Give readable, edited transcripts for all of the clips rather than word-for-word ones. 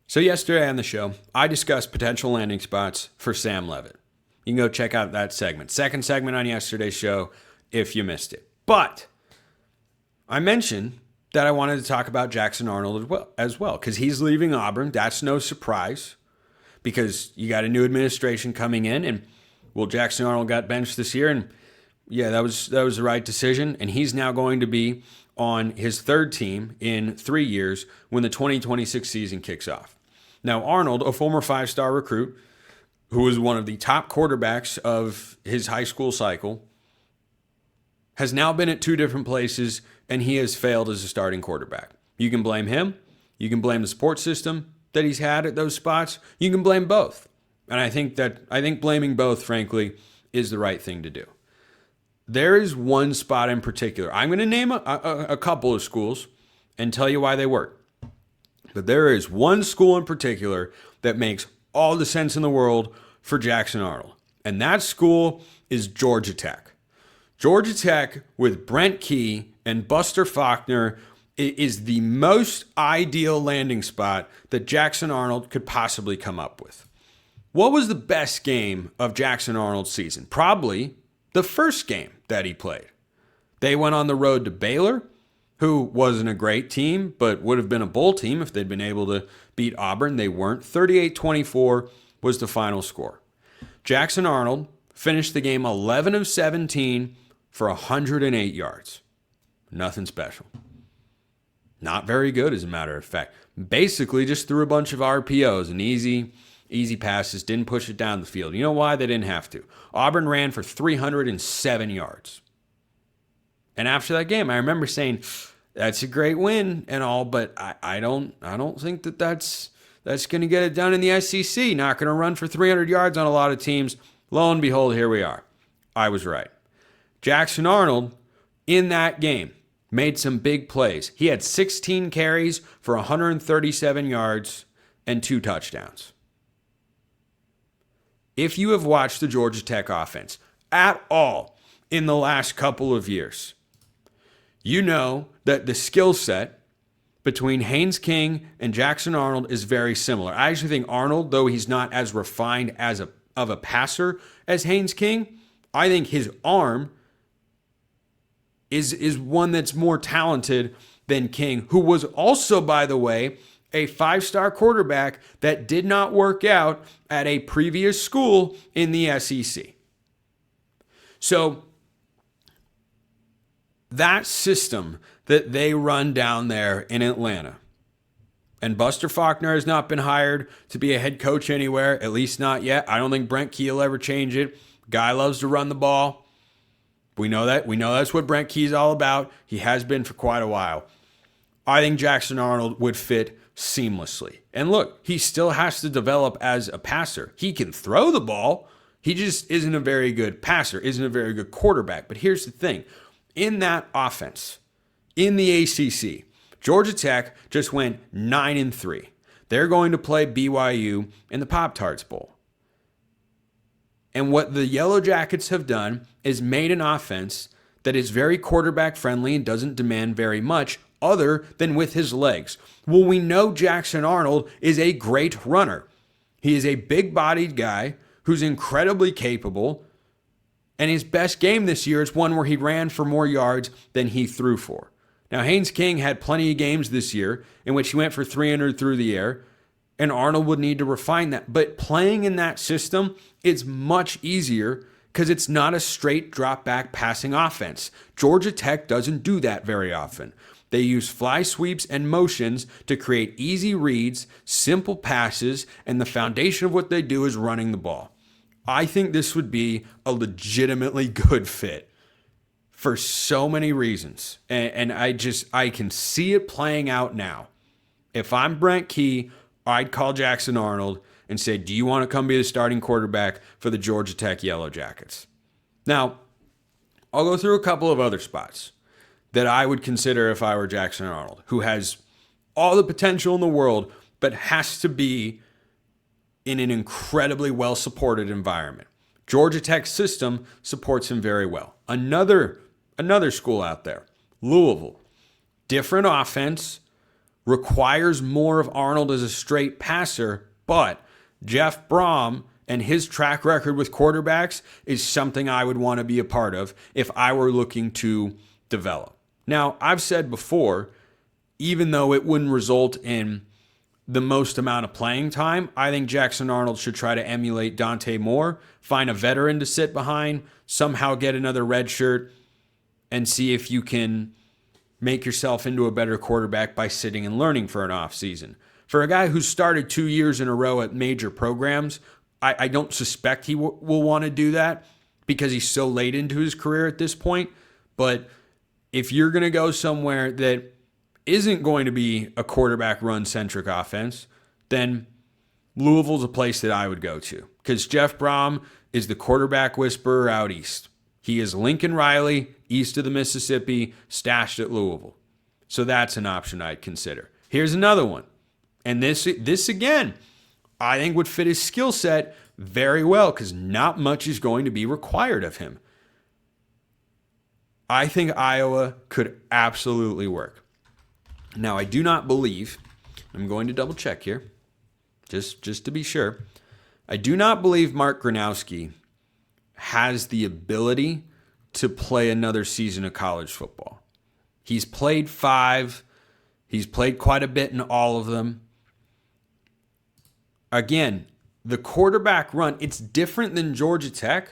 So yesterday on the show, I discussed potential landing spots for Sam Leavitt. You can go check out that segment. Second segment on yesterday's show if you missed it. But I mentioned that I wanted to talk about Jackson Arnold as well, because he's leaving Auburn. That's no surprise because you got a new administration coming in, and Jackson Arnold got benched this year, and yeah, that was the right decision, and he's now going to be on his third team in 3 years when the 2026 season kicks off. Now, Arnold, a former five-star recruit who was one of the top quarterbacks of his high school cycle, has now been at two different places, and he has failed as a starting quarterback. You can blame him. You can blame the support system that he's had at those spots. You can blame both. And I think blaming both, frankly, is the right thing to do. There is one spot in particular. I'm going to name a couple of schools and tell you why they work. But there is one school in particular that makes all the sense in the world for Jackson Arnold. And that school is Georgia Tech. Georgia Tech with Brent Key and Buster Faulkner is the most ideal landing spot that Jackson Arnold could possibly come up with. What was the best game of Jackson Arnold's season? Probably the first game that he played. They went on the road to Baylor, who wasn't a great team, but would have been a bowl team if they'd been able to beat Auburn. They weren't. 38-24 was the final score. Jackson Arnold finished the game 11 of 17 for 108 yards. Nothing special. Not very good, as a matter of fact. Basically just threw a bunch of RPOs and easy passes, didn't push it down the field. You know why? They didn't have to. Auburn ran for 307 yards. And after that game, I remember saying, that's a great win and all, but I don't think that's going to get it done in the SEC. Not going to run for 300 yards on a lot of teams. Lo and behold, here we are. I was right. Jackson Arnold, in that game, made some big plays. He had 16 carries for 137 yards and 2 touchdowns. If you have watched the Georgia Tech offense at all in the last couple of years, you know that the skill set between Haynes King and Jackson Arnold is very similar. I actually think Arnold, though he's not as refined of a passer as Haynes King, I think his arm is one that's more talented than King, who was also, by the way, a 5-star quarterback that did not work out at a previous school in the SEC. So that system that they run down there in Atlanta, and Buster Faulkner has not been hired to be a head coach anywhere, at least not yet. I don't think Brent Key will ever change it. Guy loves to run the ball. We know that. We know that's what Brent Key is all about. He has been for quite a while. I think Jackson Arnold would fit seamlessly. And look, he still has to develop as a passer. He can throw the ball. He just isn't a very good passer, isn't a very good quarterback. But here's the thing. In that offense, in the ACC, Georgia Tech just went 9-3. They're going to play BYU in the Pop-Tarts Bowl. And what the Yellow Jackets have done is made an offense that is very quarterback friendly and doesn't demand very much other than with his legs. Well, we know Jackson Arnold is a great runner. He is a big-bodied guy who's incredibly capable, and his best game this year is one where he ran for more yards than he threw for. Now, Haynes King had plenty of games this year in which he went for 300 through the air, and Arnold would need to refine that. But playing in that system is much easier because it's not a straight drop-back passing offense. Georgia Tech doesn't do that very often. They use fly sweeps and motions to create easy reads, simple passes, and the foundation of what they do is running the ball. I think this would be a legitimately good fit for so many reasons. And I can see it playing out now. If I'm Brent Key, I'd call Jackson Arnold and say, do you want to come be the starting quarterback for the Georgia Tech Yellow Jackets? Now, I'll go through a couple of other spots that I would consider if I were Jackson Arnold, who has all the potential in the world, but has to be in an incredibly well-supported environment. Georgia Tech's system supports him very well. Another school out there, Louisville. Different offense, requires more of Arnold as a straight passer, but Jeff Brom and his track record with quarterbacks is something I would want to be a part of if I were looking to develop. Now, I've said before, even though it wouldn't result in the most amount of playing time, I think Jackson Arnold should try to emulate Dante Moore, find a veteran to sit behind, somehow get another red shirt, and see if you can make yourself into a better quarterback by sitting and learning for an offseason. For a guy who's started 2 years in a row at major programs, I don't suspect he will want to do that because he's so late into his career at this point. But if you're going to go somewhere that isn't going to be a quarterback run-centric offense, then Louisville's a place that I would go to because Jeff Brom is the quarterback whisperer out east. He is Lincoln Riley, east of the Mississippi, stashed at Louisville. So that's an option I'd consider. Here's another one. And this again, I think would fit his skill set very well because not much is going to be required of him. I think Iowa could absolutely work. Now, I do not believe, I'm going to double check here, just to be sure. I do not believe Mark Gronowski has the ability to play another season of college football. He's played 5. He's played quite a bit in all of them. Again, the quarterback run, it's different than Georgia Tech,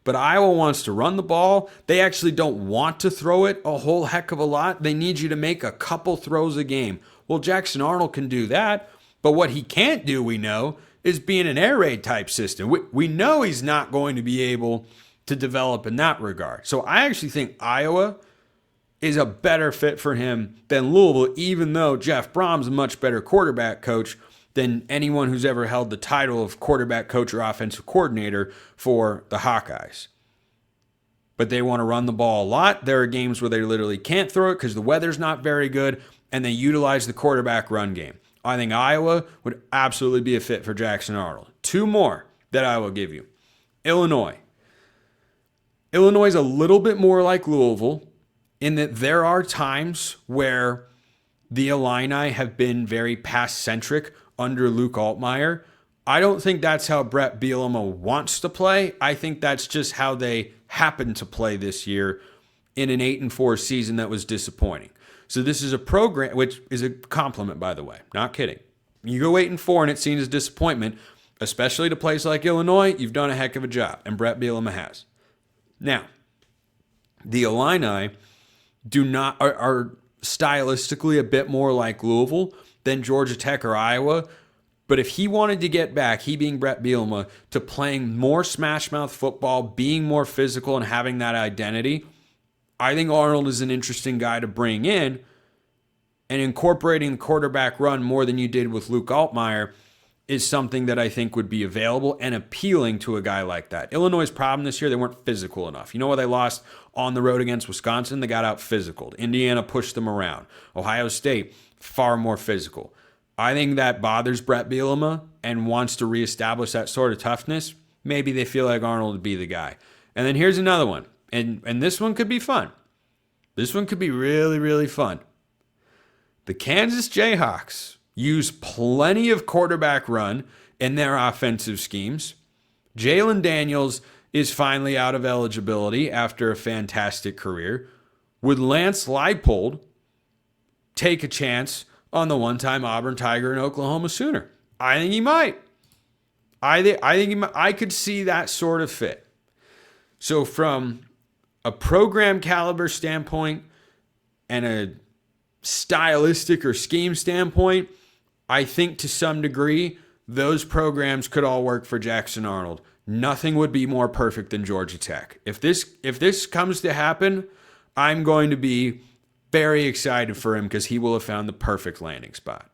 but Iowa wants to run the ball. They actually don't want to throw it a whole heck of a lot. They need you to make a couple throws a game. Well, Jackson Arnold can do that, but what he can't do, we know, is be in an air raid type system. We know he's not going to be able to develop in that regard. So I actually think Iowa is a better fit for him than Louisville, even though Jeff Brom's a much better quarterback coach than anyone who's ever held the title of quarterback coach or offensive coordinator for the Hawkeyes. But they want to run the ball a lot. There are games where they literally can't throw it because the weather's not very good, and they utilize the quarterback run game. I think Iowa would absolutely be a fit for Jackson Arnold. 2 more that I will give you. Illinois. Illinois is a little bit more like Louisville in that there are times where the Illini have been very pass-centric under Luke Altmaier. I don't think that's how Brett Bielema wants to play. I think that's just how they happened to play this year in an 8-4 season that was disappointing. So this is a program, which is a compliment, by the way. Not kidding. You go 8-4 and it's seen as disappointment, especially to a place like Illinois, you've done a heck of a job, and Brett Bielema has. Now, the Illini are stylistically a bit more like Louisville than Georgia Tech or Iowa. But if he wanted to get back, he being Brett Bielema, to playing more smash mouth football, being more physical and having that identity, I think Arnold is an interesting guy to bring in, and incorporating the quarterback run more than you did with Luke Altmaier is something that I think would be available and appealing to a guy like that. Illinois' problem this year, they weren't physical enough. You know why they lost on the road against Wisconsin? They got out physical. Indiana pushed them around. Ohio State, far more physical. I think that bothers Brett Bielema and wants to reestablish that sort of toughness. Maybe they feel like Arnold would be the guy. And then here's another one. And this one could be fun. This one could be really, really fun. The Kansas Jayhawks use plenty of quarterback run in their offensive schemes. Jalen Daniels is finally out of eligibility after a fantastic career. Would Lance Leipold take a chance on the one-time Auburn Tiger and Oklahoma Sooner? I think he might. I could see that sort of fit. So from a program caliber standpoint and a stylistic or scheme standpoint, I think to some degree those programs could all work for Jackson Arnold. Nothing would be more perfect than Georgia Tech. If this comes to happen, I'm going to be very excited for him because he will have found the perfect landing spot.